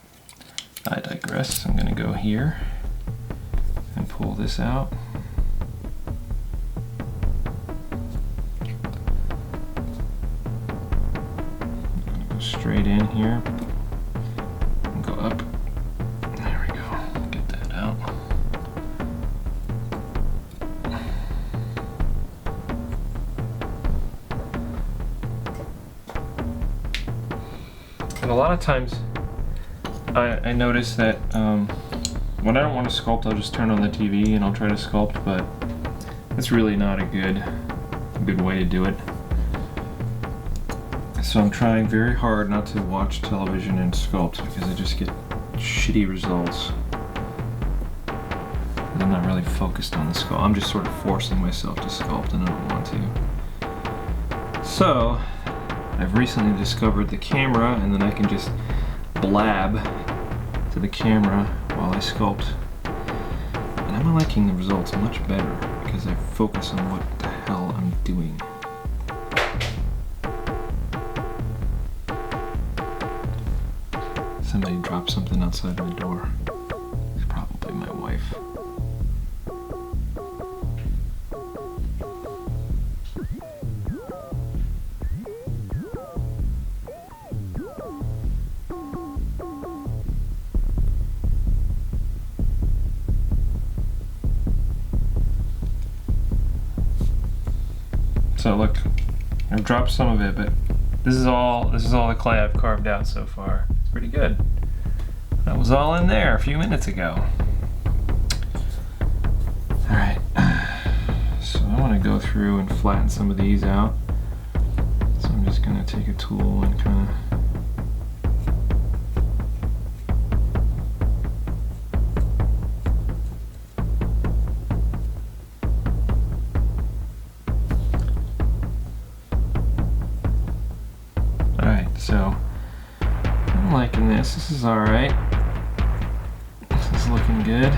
I digress. I'm going to go here and pull this out. I'm going to go straight in here and go up. There we go. Get that out. And a lot of times I notice that when I don't want to sculpt, I'll just turn on the TV and I'll try to sculpt, but it's really not a good way to do it. So I'm trying very hard not to watch television and sculpt because I just get shitty results. And I'm not really focused on the sculpt. I'm just sort of forcing myself to sculpt and I don't want to. So I've recently discovered the camera, and then I can just blab to the camera while I sculpt. And I'm liking the results much better because I focus on what the hell I'm doing. Somebody dropped something outside my door. It's probably my wife. So look, I've dropped some of it, but this is all the clay I've carved out so far. It's pretty good. That was all in there a few minutes ago. All right, so I want to go through and flatten some of these out. So I'm just gonna take a tool and kind of so I'm liking this. This is alright. This is looking good.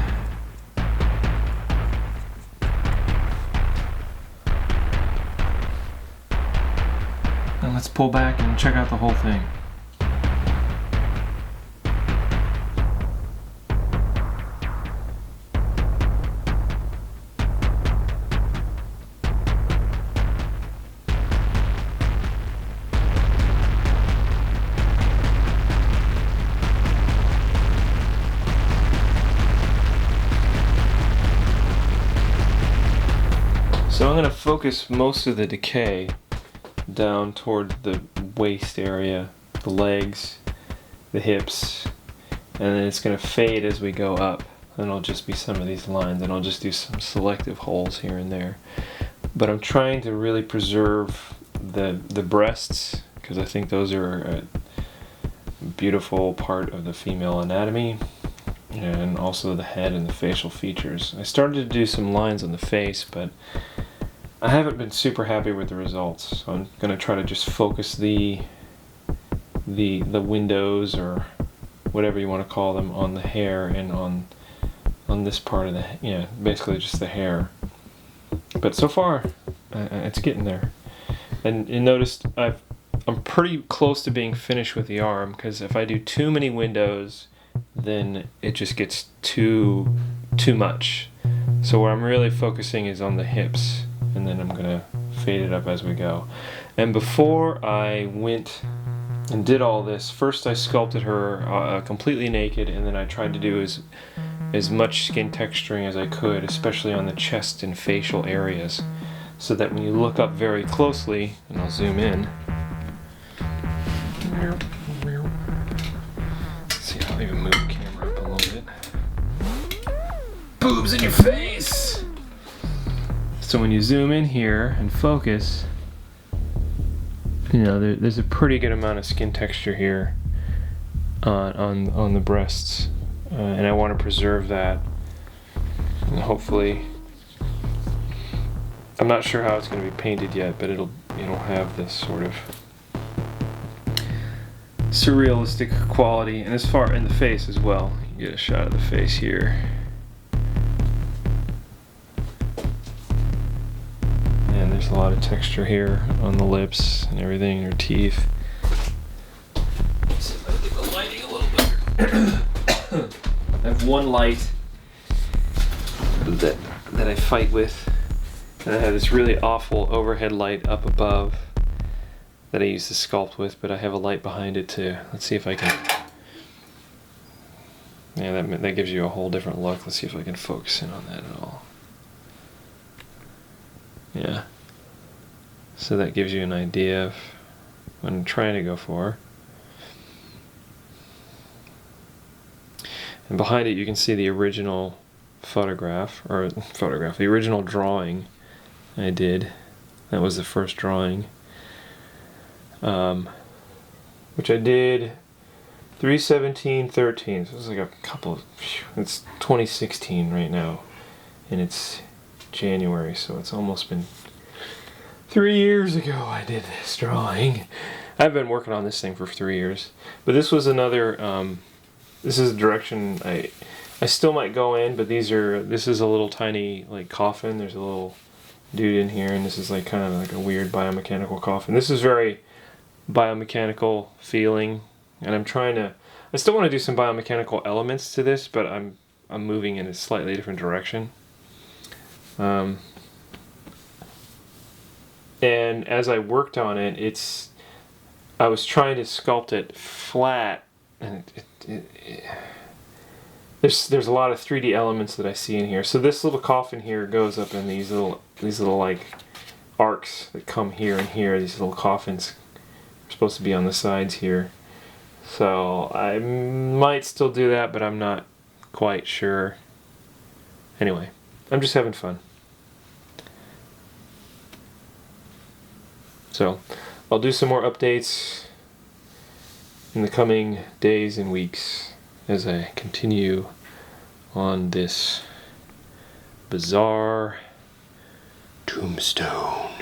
Now let's pull back and check out the whole thing. So I'm going to focus most of the decay down toward the waist area, the legs, the hips, and then it's going to fade as we go up. And it'll just be some of these lines, and I'll just do some selective holes here and there. But I'm trying to really preserve the breasts, because I think those are a beautiful part of the female anatomy, and also the head and the facial features. I started to do some lines on the face, but I haven't been super happy with the results, so I'm going to try to just focus the windows, or whatever you want to call them, on the hair and on this part of the, basically just the hair. But so far, it's getting there. And you noticed I'm pretty close to being finished with the arm, because if I do too many windows, then it just gets too much. So where I'm really focusing is on the hips, and then I'm gonna fade it up as we go. And before I went and did all this, first I sculpted her completely naked, and then I tried to do as much skin texturing as I could, especially on the chest and facial areas, so that when you look up very closely, and I'll zoom in, see, I'll even move the camera up a little bit. Boobs in your face! So when you zoom in here and focus, there's a pretty good amount of skin texture here on the breasts, and I want to preserve that. And hopefully, I'm not sure how it's going to be painted yet, but it'll have this sort of surrealistic quality, and as far in the face as well. You get a shot of the face here. And there's a lot of texture here on the lips and everything, your teeth. Let's see if I can get the lighting a little better. I have one light that I fight with, and I have this really awful overhead light up above that I use to sculpt with, but I have a light behind it too. Let's see if I can. Yeah, that gives you a whole different look. Let's see if I can focus in on that at all. Yeah. So that gives you an idea of what I'm trying to go for. And behind it you can see the original the original drawing I did. That was the first drawing. Which I did 3/17/13. So it was like a couple of, it's 2016 right now, and it's January, so it's almost been 3 years ago I did this drawing. I've been working on this thing for 3 years, but this was another. This is a direction I still might go in, but this is a little tiny like coffin. There's a little dude in here, and this is like kind of like a weird biomechanical coffin. This is very biomechanical feeling, and I still want to do some biomechanical elements to this, but I'm moving in a slightly different direction. And as I worked on it, I was trying to sculpt it flat, and there's a lot of 3D elements that I see in here. So this little coffin here goes up in these little like arcs that come here and here. These little coffins are supposed to be on the sides here. So I might still do that, but I'm not quite sure. Anyway, I'm just having fun. So I'll do some more updates in the coming days and weeks as I continue on this bizarre tombstone.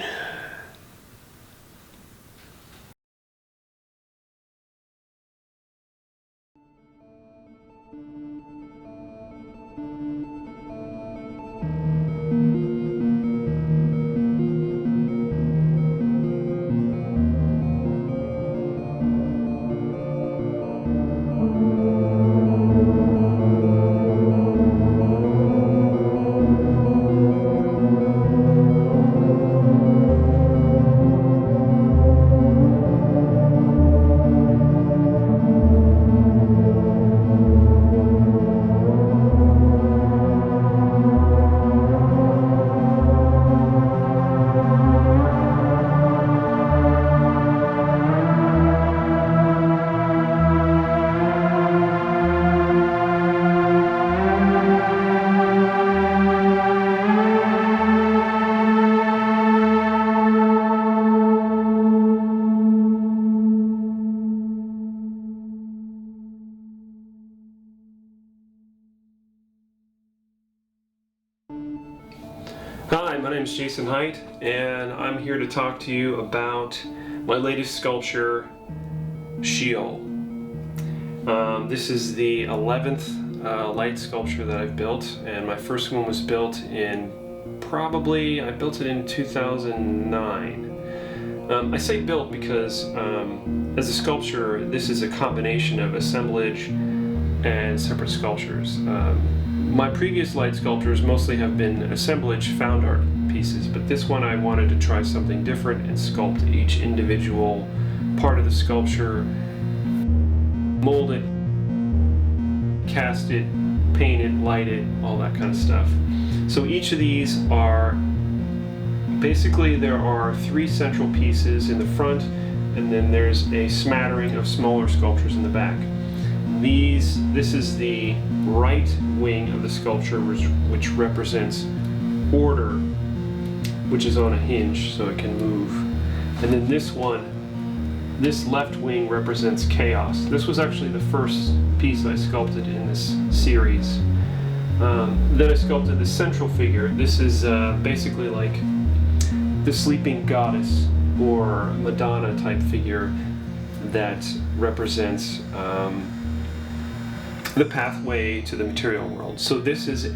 Hi, my name is Jason Hite, and I'm here to talk to you about my latest sculpture, Sheol. This is the 11th light sculpture that I've built, and my first one was built I built it in 2009. I say built because as a sculpture, this is a combination of assemblage and separate sculptures. My previous light sculptures mostly have been assemblage found art pieces, but this one I wanted to try something different and sculpt each individual part of the sculpture, mold it, cast it, paint it, light it, all that kind of stuff. So each of these there are 3 central pieces in the front, and then there's a smattering of smaller sculptures in the back. This is the right wing of the sculpture, which represents order, which is on a hinge so it can move. And then this left wing represents chaos. This was actually the first piece I sculpted in this series. Then I sculpted the central figure. This is basically like the sleeping goddess or Madonna type figure. that represents the pathway to the material world. So this is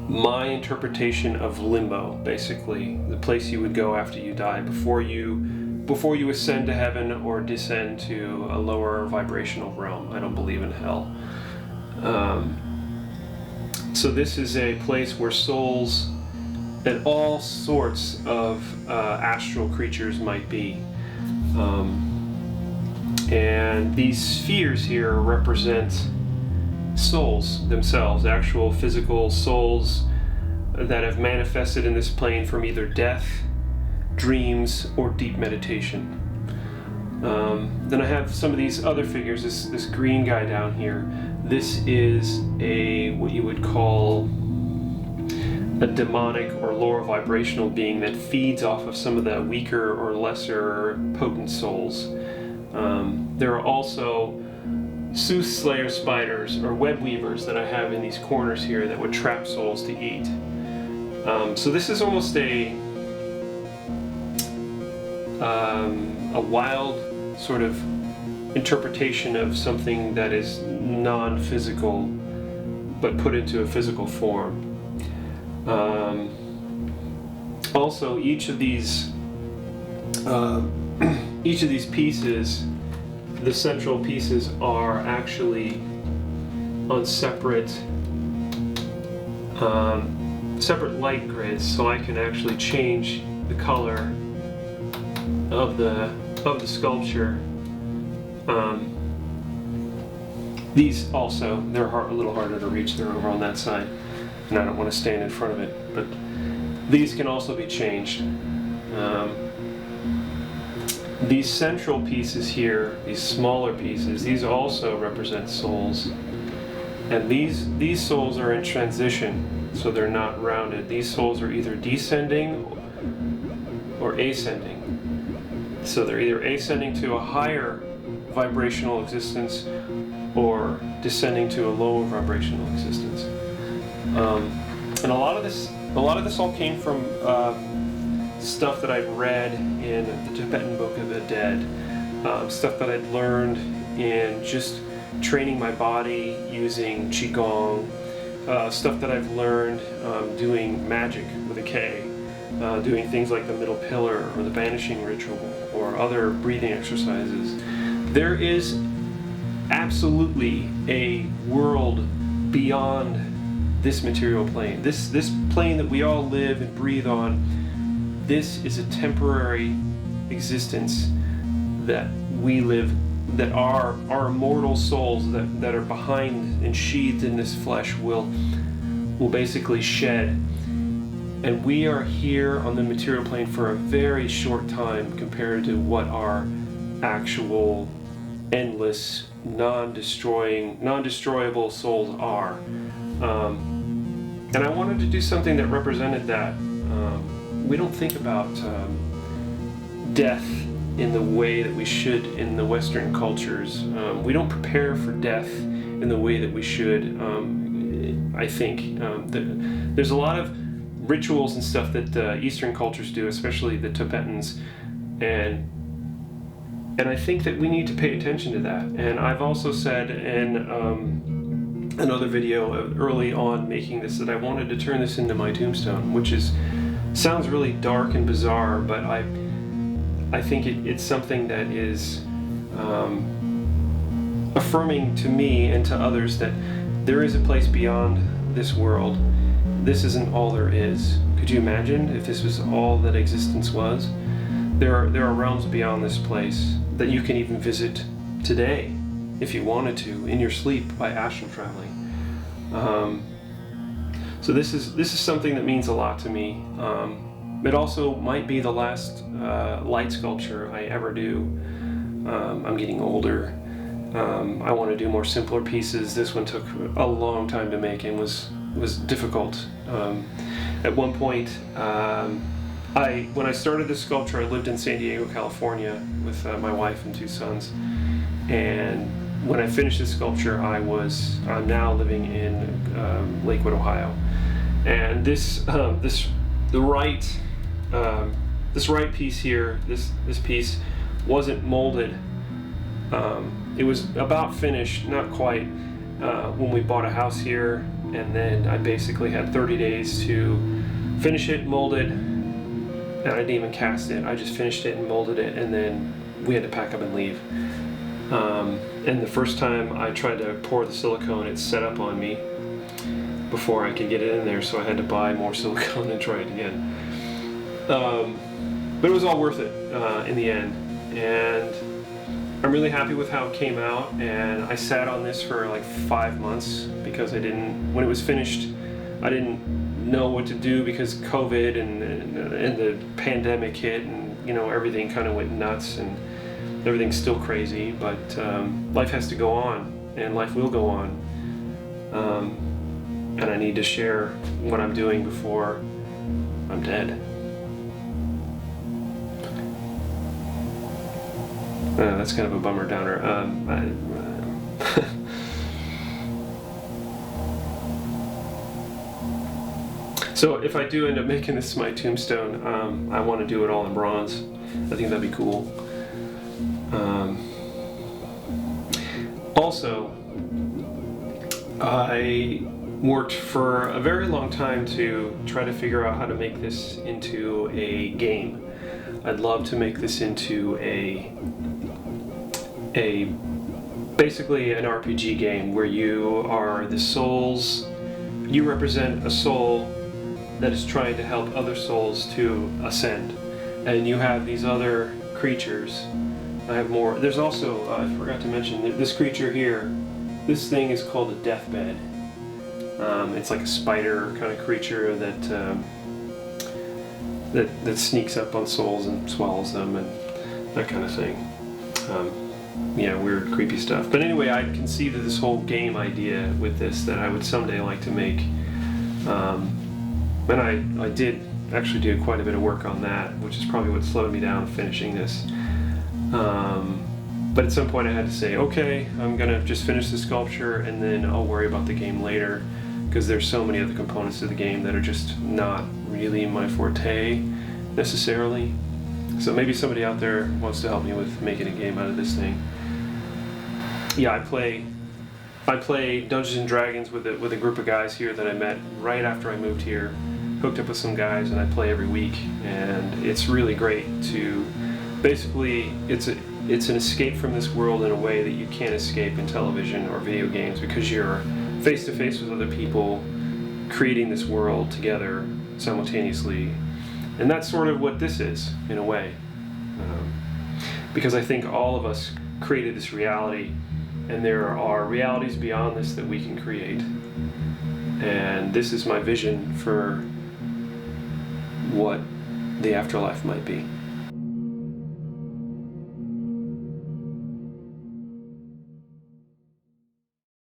my interpretation of limbo, basically, the place you would go after you die, before you ascend to heaven or descend to a lower vibrational realm. I don't believe in hell. So this is a place where souls and all sorts of astral creatures might be. And these spheres here represent souls themselves, actual physical souls that have manifested in this plane from either death, dreams, or deep meditation. Then I have some of these other figures, this green guy down here. This is what you would call a demonic or lower vibrational being that feeds off of some of the weaker or lesser potent souls. There are also soothsayer spiders or web weavers that I have in these corners here that would trap souls to eat. So this is almost a wild sort of interpretation of something that is non-physical but put into a physical form. Also, each of these pieces, the central pieces, are actually on separate light grids, so I can actually change the color of the sculpture. These also, they're a little harder to reach. They're over on that side, and I don't want to stand in front of it, but these can also be changed. These central pieces here, these smaller pieces, these also represent souls. And these souls are in transition, so they're not rounded. These souls are either descending or ascending. So they're either ascending to a higher vibrational existence or descending to a lower vibrational existence. And a lot of this all came from stuff that I'd read in the Tibetan Book of the Dead, stuff that I'd learned in just training my body using Qigong, stuff that I've learned doing magic with a K, doing things like the middle pillar or the banishing ritual or other breathing exercises. There is absolutely a world beyond this material plane. This plane that we all live and breathe on, this is a temporary existence that we live, that our immortal souls that are behind and sheathed in this flesh will basically shed. And we are here on the material plane for a very short time compared to what our actual endless, non-destroyable souls are. And I wanted to do something that represented that. We don't think about death in the way that we should in the Western cultures. We don't prepare for death in the way that we should. I think there's a lot of rituals and stuff that Eastern cultures do, especially the Tibetans, and I think that we need to pay attention to that. And I've also said in another video early on making this that I wanted to turn this into my tombstone, which sounds really dark and bizarre, but I think it's something that is affirming to me and to others that there is a place beyond this world. This isn't all there is. Could you imagine if this was all that existence was? There are realms beyond this place that you can even visit today if you wanted to in your sleep by astral traveling. So this is something that means a lot to me. It also might be the last light sculpture I ever do. I'm getting older. I want to do more simpler pieces. This one took a long time to make and was difficult. At one point, when I started this sculpture, I lived in San Diego, California with my wife and two sons. And when I finished this sculpture, I'm now living in Lakewood, Ohio. And this right piece here, this piece wasn't molded. It was about finished, not quite, when we bought a house here, and then I basically had 30 days to finish it, mold it, and I didn't even cast it. I just finished it and molded it, and then we had to pack up and leave. And the first time I tried to pour the silicone, it set up on me before I could get it in there, so I had to buy more silicone and try it again. But it was all worth it in the end, and I'm really happy with how it came out. And I sat on this for like 5 months because when it was finished, I didn't know what to do because COVID and the pandemic hit, and everything kind of went nuts, and everything's still crazy, but life has to go on, and life will go on. And I need to share what I'm doing before I'm dead. That's kind of a bummer downer. So if I do end up making this my tombstone, I want to do it all in bronze. I think that'd be cool. Also, I worked for a very long time to try to figure out how to make this into a game. I'd love to make this into basically an RPG game where you are the souls. You represent a soul that is trying to help other souls to ascend, and you have these other creatures. I have more. There's also, I forgot to mention, this creature here. This thing is called a deathbed. It's like a spider kind of creature that sneaks up on souls and swallows them and that kind of thing. Yeah, weird, creepy stuff. But anyway, I conceived of this whole game idea with this that I would someday like to make. And I did actually do quite a bit of work on that, which is probably what slowed me down finishing this. But at some point I had to say, okay, I'm gonna just finish the sculpture and then I'll worry about the game later, because there's so many other components to the game that are just not really my forte necessarily. So maybe somebody out there wants to help me with making a game out of this thing. Yeah, I play Dungeons and Dragons with a group of guys here that I met right after I moved here. Hooked up with some guys, and I play every week, and it's really great to basically it's an escape from this world in a way that you can't escape in television or video games, because you're face to face with other people creating this world together simultaneously. And that's sort of what this is, in a way. Because I think all of us created this reality, and there are realities beyond this that we can create. And this is my vision for what the afterlife might be.